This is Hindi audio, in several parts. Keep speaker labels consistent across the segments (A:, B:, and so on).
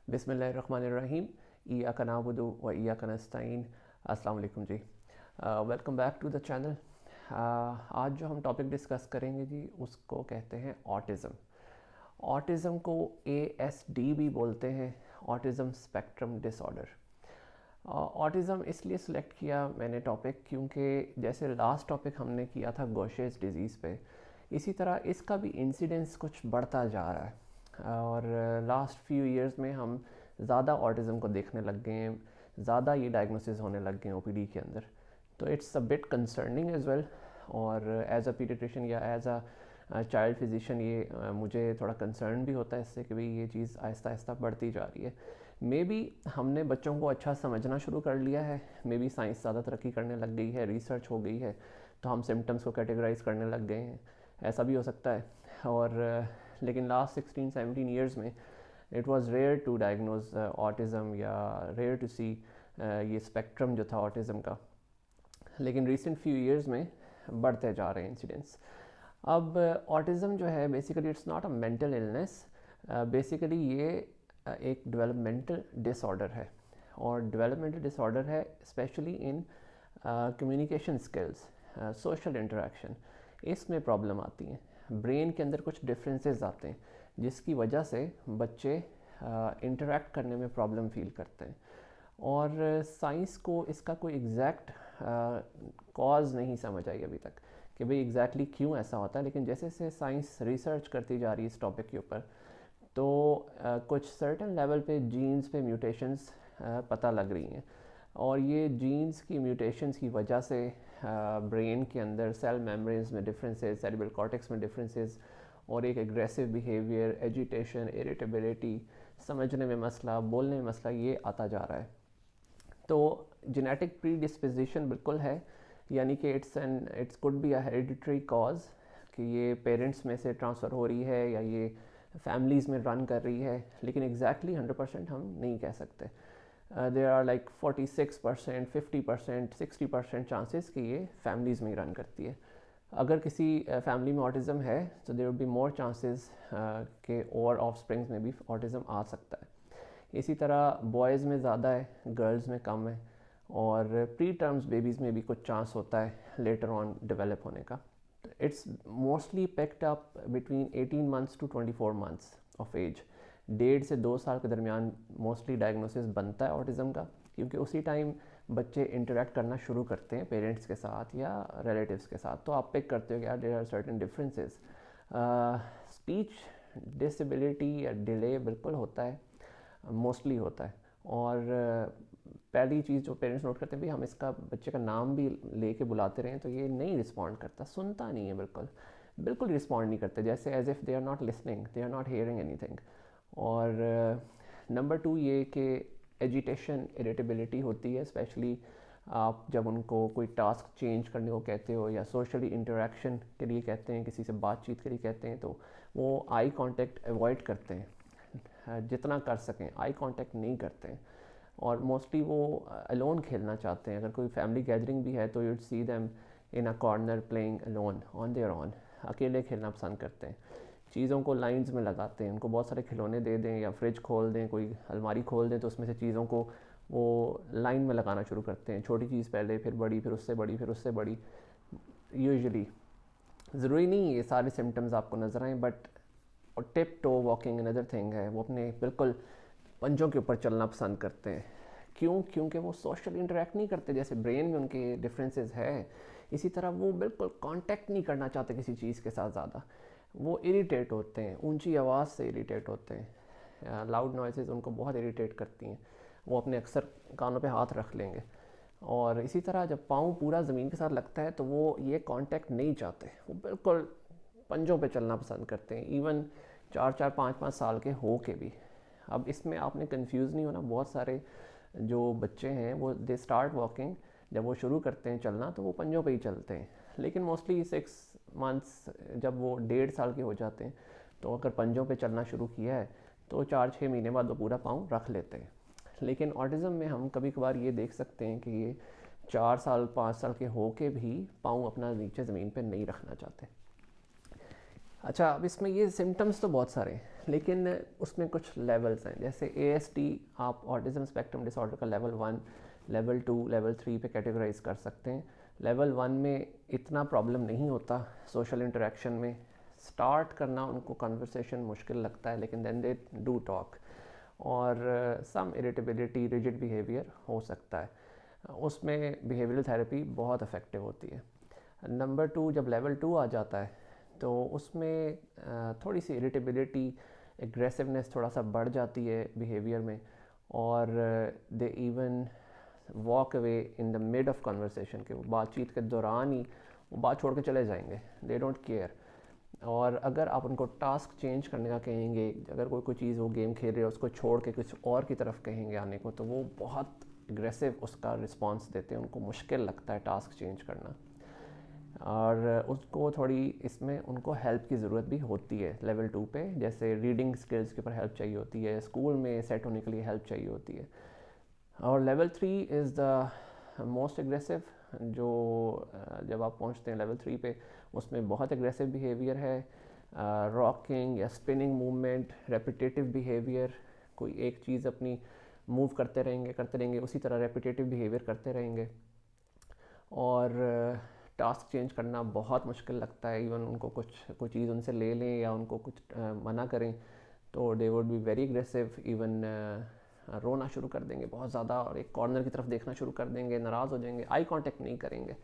A: बिस्मिल्लाहिर्रहमानिर्रहीम। इय्याका नअबुदु व इय्याका नस्तईन। अस्सलाम वालेकुम जी। Welcome back to the channel. आज जो हम टॉपिक डिस्कस करेंगे जी उसको कहते हैं ऑटिज़म। ऑटिज़म को ASD भी बोलते हैं, ऑटिज़म स्पेक्ट्रम डिसऑर्डर। ऑटिज़म इसलिए सिलेक्ट किया मैंने टॉपिक क्योंकि जैसे लास्ट टॉपिक हमने किया था गौशेस डिज़ीज़ पे, इसी तरह इसका भी इंसिडेंस कुछ बढ़ता जा रहा है और लास्ट फ्यू इयर्स में हम ज़्यादा ऑटिज़म को देखने लग गए हैं, ज़्यादा ये डायग्नोसिस होने लग गए हैं OPD के अंदर। तो it's a bit concerning as well, और एज अ पीडियाट्रिशियन या एज अ चाइल्ड फिजिशियन ये मुझे थोड़ा कंसर्न भी होता है इससे कि भाई ये चीज़ आहिस्ता आहिस्ता बढ़ती जा रही है। मे बी हमने बच्चों को अच्छा समझना शुरू कर लिया है, मे बी साइंस ज़्यादा तरक्की करने लग गई है, रिसर्च हो गई है, तो हम सिम्टम्स को कैटेगराइज करने लग गए हैं, ऐसा भी हो सकता है। और लेकिन लास्ट 16-17 ईयर्स में it was rare to diagnose autism या रेयर टू सी ये स्पेक्ट्रम जो था ऑटिज़म का, लेकिन रिसेंट फ्यू इयर्स में बढ़ते जा रहे हैं इंसिडेंट्स। अब ऑटिज़म जो है basically it's not a mental illness, basically ये एक डेवलपमेंटल डिसऑर्डर है, और डेवलपमेंटल डिसऑर्डर है specially in communication skills, social interaction, इसमें प्रॉब्लम आती है। ब्रेन के अंदर कुछ डिफरेंसेस आते हैं जिसकी वजह से बच्चे इंटरेक्ट करने में प्रॉब्लम फील करते हैं, और साइंस को इसका कोई एग्जैक्ट कॉज नहीं समझ आई अभी तक कि भाई एग्जैक्टली क्यों ऐसा होता है। लेकिन जैसे जैसे साइंस रिसर्च करती जा रही है इस टॉपिक के ऊपर, तो कुछ सर्टेन लेवल पे जीन्स पे म्यूटेशंस पता लग रही हैं, और ये जीन्स की म्यूटेशंस की वजह से ब्रेन के अंदर सेल मेम्ब्रेन्स में डिफरेंसेस, सेरिब्रल कॉर्टेक्स में डिफरेंसेस, और एक एग्रेसिव बिहेवियर, एजिटेशन, इरिटेबिलिटी, समझने में मसला, बोलने में मसला, ये आता जा रहा है। तो जेनेटिक प्री डिस्पोजिशन बिल्कुल है, यानी कि it's could be a hereditary cause कि ये पेरेंट्स में से ट्रांसफ़र हो रही है या ये फैमिलीज़ में रन कर रही है, लेकिन एग्जैक्टली 100% हम नहीं कह सकते। देर आर लाइक 46%, 50%, 60% चांसेस कि ये फैमिलीज़ में ही रन करती है। अगर किसी फैमिली में ऑटिज़म है तो there will be more chances के और ऑफ स्प्रिंग्स में भी ऑटिज़म आ सकता है। इसी तरह बॉयज़ में ज़्यादा है, गर्ल्स में कम है, और प्री टर्म्स बेबीज़ में भी कुछ चांस होता है लेटर ऑन डेवलप होने का। It's mostly picked up between 18 months to 24 months of age. 1.5 से 2 साल के दरमियान मोस्टली डायग्नोसिस बनता है ऑटिज़म का, क्योंकि उसी टाइम बच्चे इंटरेक्ट करना शुरू करते हैं पेरेंट्स के साथ या रिलेटिव्स के साथ। तो आप पिक करते हो कि यार there are certain differences. Speech disability या डिले बिल्कुल होता है, मोस्टली होता है। और पहली चीज़ जो पेरेंट्स नोट करते हैं, भाई हम इसका बच्चे का नाम भी लेके बुलाते रहें तो ये नहीं रिस्पॉन्ड करता, सुनता नहीं है, बिल्कुल बिल्कुल रिस्पॉन्ड नहीं करते, जैसे as if they are not listening, they are not hearing anything. और नंबर 2 ये कि एजिटेशन, इरिटेबिलिटी होती है, स्पेशली आप जब उनको कोई टास्क चेंज करने को कहते हो या सोशली इंटरेक्शन के लिए कहते हैं, किसी से बातचीत के लिए कहते हैं, तो वो आई कांटेक्ट अवॉइड करते हैं, जितना कर सकें आई कांटेक्ट नहीं करते हैं, और मोस्टली वो अलोन खेलना चाहते हैं। अगर कोई फैमिली गैदरिंग भी है तो you'd see them in a corner playing alone on their own, अकेले खेलना पसंद करते हैं। चीज़ों को लाइंस में लगाते हैं, उनको बहुत सारे खिलौने दे दें या फ्रिज खोल दें, कोई अलमारी खोल दें, तो उसमें से चीज़ों को वो लाइन में लगाना शुरू करते हैं, छोटी चीज़ पहले, फिर बड़ी, फिर उससे बड़ी, फिर उससे बड़ी। यूजुअली ज़रूरी नहीं ये सारे सिम्टम्स आपको नज़र आएँ, बट और tip toe walking another thing है, वो अपने बिल्कुल पंजों के ऊपर चलना पसंद करते हैं। क्यों? क्योंकि वो सोशल इंटरेक्ट नहीं करते, जैसे ब्रेन में उनके डिफरेंसेस है, इसी तरह वो बिल्कुल कांटेक्ट नहीं करना चाहते किसी चीज़ के साथ ज़्यादा। वो इरिटेट होते हैं, ऊंची आवाज़ से इरिटेट होते हैं, लाउड नॉइसेस उनको बहुत इरिटेट करती हैं, वो अपने अक्सर कानों पे हाथ रख लेंगे। और इसी तरह जब पाँव पूरा ज़मीन के साथ लगता है तो वो ये कांटेक्ट नहीं चाहते, वो बिल्कुल पंजों पे चलना पसंद करते हैं, इवन 4-4, 5-5 साल के हो के भी। अब इसमें आपने कंफ्यूज नहीं होना, बहुत सारे जो बच्चे हैं वो दे स्टार्ट वॉकिंग, जब वो शुरू करते हैं चलना तो वो पंजों पे ही चलते हैं, लेकिन मोस्टली 6 मंथ्स जब वो 1.5 साल के हो जाते हैं तो अगर पंजों पे चलना शुरू किया है तो 4-6 महीने बाद वो पूरा पाँव रख लेते हैं। लेकिन ऑटिज़म में हम कभी कभार ये देख सकते हैं कि ये 4 साल 5 साल के हो के भी पाँव अपना नीचे ज़मीन पर नहीं रखना चाहते। अच्छा, अब इसमें ये सिम्टम्स तो बहुत सारे हैं, लेकिन उसमें कुछ लेवल्स हैं। जैसे ASD आप ऑटिज़म स्पेक्ट्रम डिसऑर्डर का लेवल 1, लेवल 2, लेवल 3 पे कैटेगराइज कर सकते हैं। लेवल 1 में इतना प्रॉब्लम नहीं होता सोशल इंटरेक्शन में, स्टार्ट करना उनको कन्वर्सेशन मुश्किल लगता है, लेकिन देन दे डू टॉक। और सम इरिटेबिलिटी, रिजिड बिहेवियर हो सकता है, उसमें बिहेवियरल थेरेपी बहुत इफ़ेक्टिव होती है। नंबर 2, जब लेवल 2 आ जाता है तो उसमें थोड़ी सी इरिटेबिलिटी, एग्रेसिवनेस थोड़ा सा बढ़ जाती है बिहेवियर में, और they even walk away in the mid of conversation, के वो बातचीत के दौरान ही वो बात छोड़ के चले जाएंगे, दे डोंट केयर। और अगर आप उनको टास्क चेंज करने का कहेंगे, अगर कोई चीज़ वो गेम खेल रहे हो उसको छोड़ के कुछ और की तरफ कहेंगे आने को, तो वो बहुत एग्रेसिव उसका रिस्पॉन्स देते हैं, उनको मुश्किल लगता है टास्क चेंज करना। और उसको थोड़ी इसमें उनको हेल्प की ज़रूरत भी होती है लेवल 2 पे, जैसे रीडिंग स्किल्स के ऊपर हेल्प चाहिए होती है, स्कूल में सेट होने के लिए हेल्प चाहिए होती है। और level 3 is the most aggressive, जो जब आप पहुंचते हैं लेवल 3 पे, उसमें बहुत एग्रेसिव बिहेवियर है, रॉकिंग या स्पिनिंग मूवमेंट, रेपिटेटिव बिहेवियर, कोई एक चीज़ अपनी मूव करते रहेंगे उसी तरह रेपिटेटिव बिहेवियर करते रहेंगे। और टास्क चेंज करना बहुत मुश्किल लगता है, इवन उनको कोई चीज़ उनसे ले लें या उनको कुछ मना करें तो they would be very aggressive, even रोना शुरू कर देंगे बहुत ज़्यादा, और एक कॉर्नर की तरफ देखना शुरू कर देंगे, नाराज़ हो जाएंगे, आई कांटेक्ट नहीं करेंगे।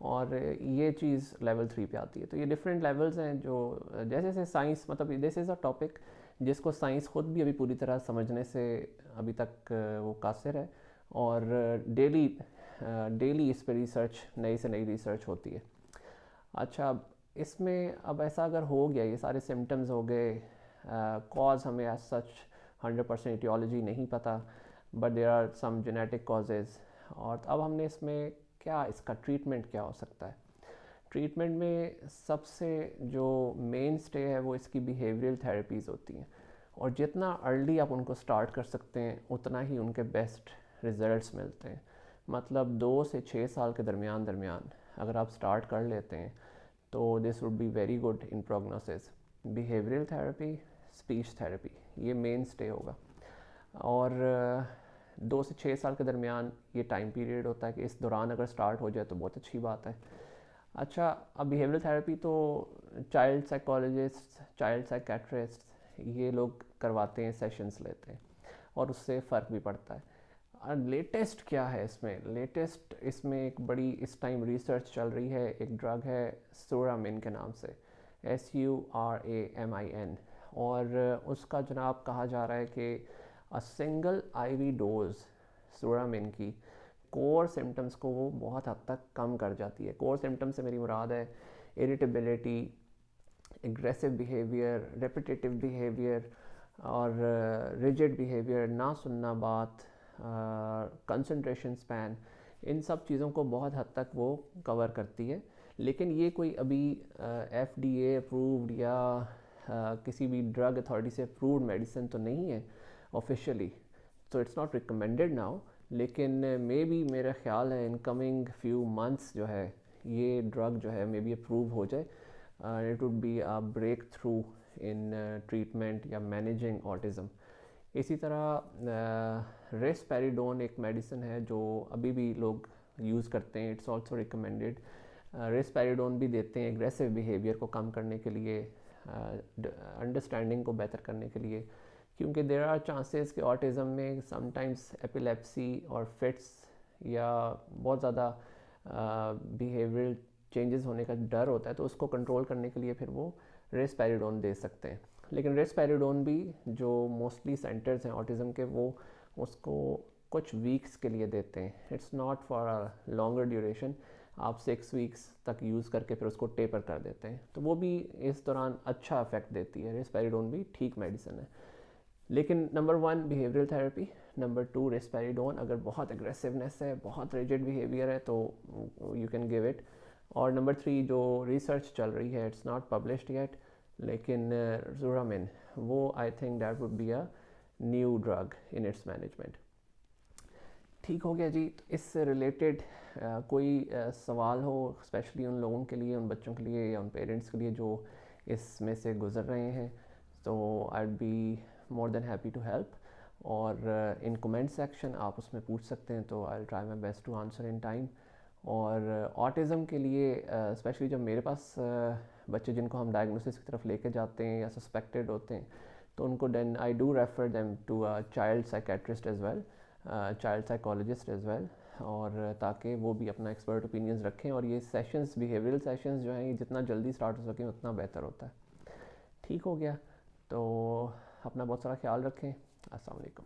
A: और ये चीज़ लेवल 3 पे आती है। तो ये डिफरेंट लेवल्स हैं जो जैसे जैसे साइंस, मतलब दिस इज़ अ टॉपिक जिसको साइंस खुद भी अभी पूरी तरह समझने से अभी तक वो कासिर है, और डेली इस पर रिसर्च, नई से नई रिसर्च होती है। अच्छा, इसमें अब ऐसा अगर हो गया, ये सारे सिम्टम्स हो गए, कॉज हमें एज सच 100% इटियोलॉजी नहीं पता, but there are some genetic causes, और अब हमने इसमें क्या, इसका ट्रीटमेंट क्या हो सकता है। ट्रीटमेंट में सबसे जो मेन स्टे है वो इसकी बिहेवियरल थेरेपीज़ होती हैं, और जितना अर्ली आप उनको स्टार्ट कर सकते हैं उतना ही उनके बेस्ट रिजल्ट्स मिलते हैं। मतलब 2 से 6 साल के दरमियान अगर आप स्टार्ट कर लेते हैं तो this would be very good in prognosis. Behavioural therapy, speech therapy, ये मेन स्टे होगा। और 2 से 6 साल के दरमियान ये टाइम पीरियड होता है कि इस दौरान अगर स्टार्ट हो जाए तो बहुत अच्छी बात है। अच्छा, अब बिहेवियरल थेरेपी तो चाइल्ड साइकोलॉजिस्ट, चाइल्ड साइकेट्रिस्ट, ये लोग करवाते हैं, सेशंस लेते हैं, और उससे फ़र्क भी पड़ता है। लेटेस्ट क्या है इसमें, लेटेस्ट इसमें एक बड़ी इस टाइम रिसर्च चल रही है, एक ड्रग है सोरामिन के नाम से, SURAMIN, और उसका जनाब कहा जा रहा है कि अ सिंगल IV डोज सोरामिन की कोर सिम्टम्स को वो बहुत हद तक कम कर जाती है। कोर सिम्टम्स से मेरी मुराद है irritability, aggressive behaviour, repetitive behaviour, और रिजिड बिहेवियर, ना सुनना बात, कंसंट्रेशन स्पैन, इन सब चीज़ों को बहुत हद तक वो कवर करती है। लेकिन ये कोई अभी FDA अप्रूव्ड या किसी भी ड्रग अथॉरिटी से अप्रूव्ड मेडिसिन तो नहीं है ऑफिशियली, तो इट्स नॉट रिकमेंडेड नाउ। लेकिन मे बी, मेरा ख्याल है इन कमिंग फ्यू मंथ्स जो है ये ड्रग जो है मे बी अप्रूव हो जाए, it would be a breakthrough in treatment या मैनेजिंग ऑटिज़म। इसी तरह रेस्पेरिडोन एक मेडिसिन है जो अभी भी लोग यूज़ करते हैं, इट्स ऑल्सो रिकमेंडेड। रेस्पेरिडोन भी देते हैं एग्रेसिव बिहेवियर को कम करने के लिए, अंडरस्टैंडिंग को बेहतर करने के लिए, क्योंकि देर आर चांसेस कि ऑटिज़म में समटाइम्स एपिलेप्सी और फिट्स या बहुत ज़्यादा बिहेवियरल चेंजेस होने का डर होता है, तो उसको कंट्रोल करने के लिए फिर वो रेस्पेरिडोन दे सकते हैं। लेकिन रेस्पेरिडोन भी जो मोस्टली सेंटर्स हैं ऑटिज़म के, वो उसको कुछ वीक्स के लिए देते हैं, it's not for a longer duration. आप 6 वीक्स तक यूज़ करके फिर उसको टेपर कर देते हैं, तो वो भी इस दौरान अच्छा इफेक्ट देती है। रेस्पेरिडोन भी ठीक मेडिसिन है। लेकिन नंबर 1 बिहेवियरल थेरेपी, नंबर 2 रेस्पेरिडोन, अगर बहुत एग्रेसिवनेस है, बहुत रिजिड बिहेवियर है तो यू कैन गिव इट। और नंबर 3 जो रिसर्च चल रही है, इट्स नॉट पब्लिश्ड येट, लेकिन जोरामिन, वो I think that would be a new drug in its management. ठीक हो गया जी। तो इससे रिलेटेड कोई सवाल हो, स्पेशली उन लोगों के लिए, उन बच्चों के लिए या उन पेरेंट्स के लिए जो इसमें से गुज़र रहे हैं, तो I would be more than happy to help. और इन कमेंट सेक्शन आप उसमें पूछ सकते हैं, तो I try my best to answer in time. और ऑटिज़म के लिए स्पेशली जब मेरे पास बच्चे जिनको हम डायग्नोसिस की तरफ लेके जाते हैं या सस्पेक्टेड होते हैं, तो उनको then I do refer them to a child psychiatrist as well, child psychologist as well, और ताकि वो भी अपना एक्सपर्ट ओपिनियंस रखें। और ये सेशंस, बिहेवियरल सेशंस जो हैं, ये जितना जल्दी स्टार्ट हो सकें उतना बेहतर होता है। ठीक हो गया, तो अपना बहुत सारा ख्याल रखें। अस्सलाम वालेकुम।